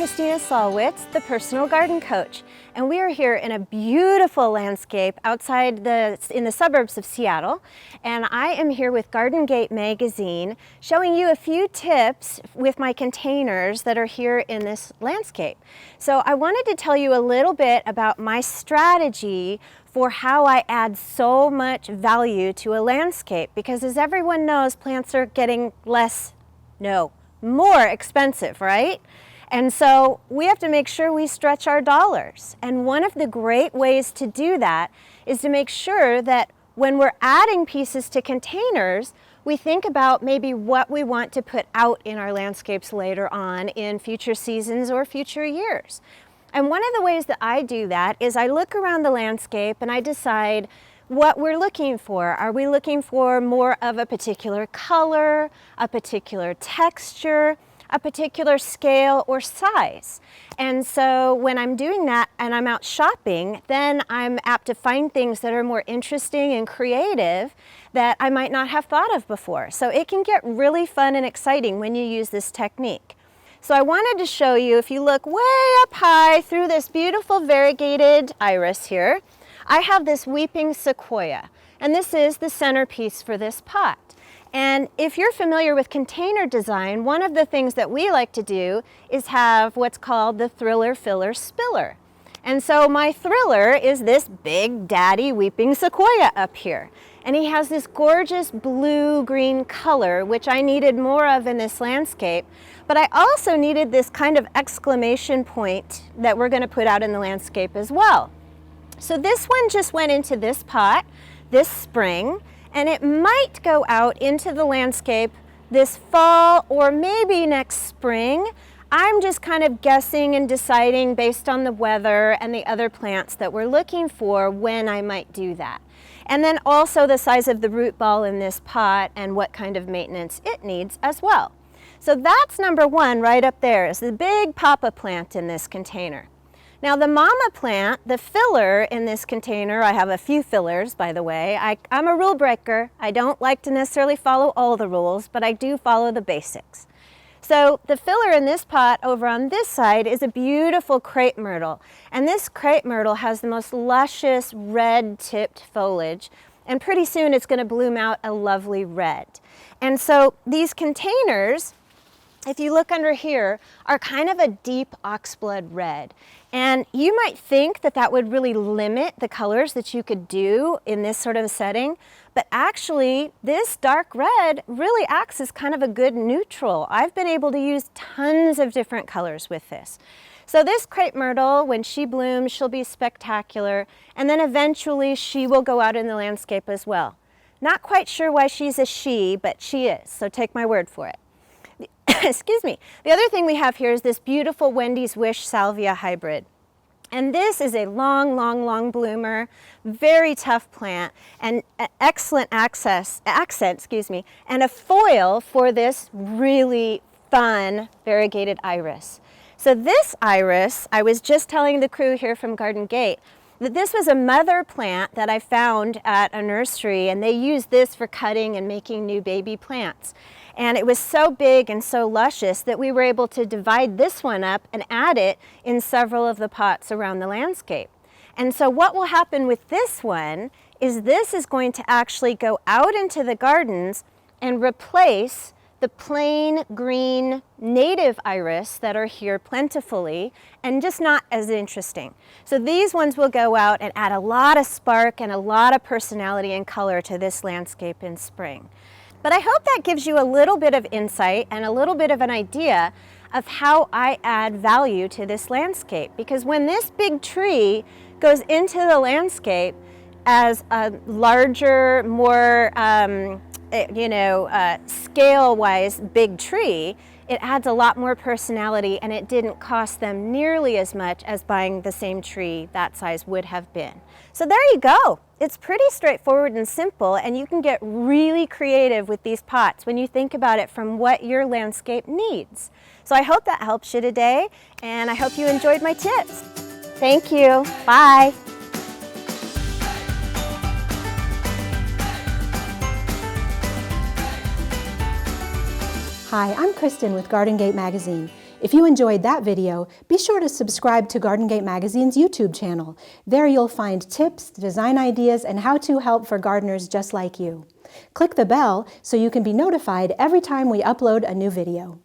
Christina Salwitz, the personal garden coach, and we are here in a beautiful landscape outside in the suburbs of Seattle, and I am here with Garden Gate magazine showing you a few tips with my containers that are here in this landscape. So I wanted to tell you a little bit about my strategy for how I add so much value to a landscape, because as everyone knows, plants are getting more expensive, right? And so we have to make sure we stretch our dollars. And one of the great ways to do that is to make sure that when we're adding pieces to containers, we think about maybe what we want to put out in our landscapes later on in future seasons or future years. And one of the ways that I do that is I look around the landscape and I decide what we're looking for. Are we looking for more of a particular color, a particular texture, a particular scale or size? And so when I'm doing that and I'm out shopping, then I'm apt to find things that are more interesting and creative that I might not have thought of before. So it can get really fun and exciting when you use this technique. So I wanted to show you, if you look way up high through this beautiful variegated iris here, I have this weeping sequoia, and this is the centerpiece for this pot. And if you're familiar with container design, one of the things that we like to do is have what's called the thriller filler spiller. And so my thriller is this big daddy weeping sequoia up here. And he has this gorgeous blue-green color, which I needed more of in this landscape. But I also needed this kind of exclamation point that we're going to put out in the landscape as well. So this one just went into this pot this spring, and it might go out into the landscape this fall or maybe next spring. I'm just kind of guessing and deciding based on the weather and the other plants that we're looking for when I might do that. And then also the size of the root ball in this pot and what kind of maintenance it needs as well. So that's number one right up there, is the big papa plant in this container. Now the mama plant, the filler in this container, I have a few fillers, by the way. I'm a rule breaker. I don't like to necessarily follow all the rules, but I do follow the basics. So the filler in this pot over on this side is a beautiful crepe myrtle. And this crepe myrtle has the most luscious red-tipped foliage. And pretty soon it's going to bloom out a lovely red. And so these containers, if you look under here, are kind of a deep oxblood red. And you might think that that would really limit the colors that you could do in this sort of setting, but actually this dark red really acts as kind of a good neutral. I've been able to use tons of different colors with this. So this crepe myrtle, when she blooms, she'll be spectacular, and then eventually she will go out in the landscape as well. Not quite sure why she's a she, but she is, so take my word for it. Excuse me. The other thing we have here is this beautiful Wendys Wish Salvia hybrid. And this is a long bloomer, very tough plant, and excellent accent, and a foil for this really fun variegated iris. So this iris, I was just telling the crew here from Garden Gate that this was a mother plant that I found at a nursery, and they used this for cutting and making new baby plants. And it was so big and so luscious that we were able to divide this one up and add it in several of the pots around the landscape. And so what will happen with this one is this is going to actually go out into the gardens and replace the plain green native iris that are here plentifully and just not as interesting. So these ones will go out and add a lot of spark and a lot of personality and color to this landscape in spring. But I hope that gives you a little bit of insight and a little bit of an idea of how I add value to this landscape. Because when this big tree goes into the landscape as a larger, more scale-wise big tree, it adds a lot more personality, and it didn't cost them nearly as much as buying the same tree that size would have been. So there you go. It's pretty straightforward and simple, and you can get really creative with these pots when you think about it from what your landscape needs. So I hope that helps you today, and I hope you enjoyed my tips. Thank you. Bye. Hi, I'm Kristen with Garden Gate magazine. If you enjoyed that video, be sure to subscribe to Garden Gate Magazine's YouTube channel. There you'll find tips, design ideas, and how-to help for gardeners just like you. Click the bell so you can be notified every time we upload a new video.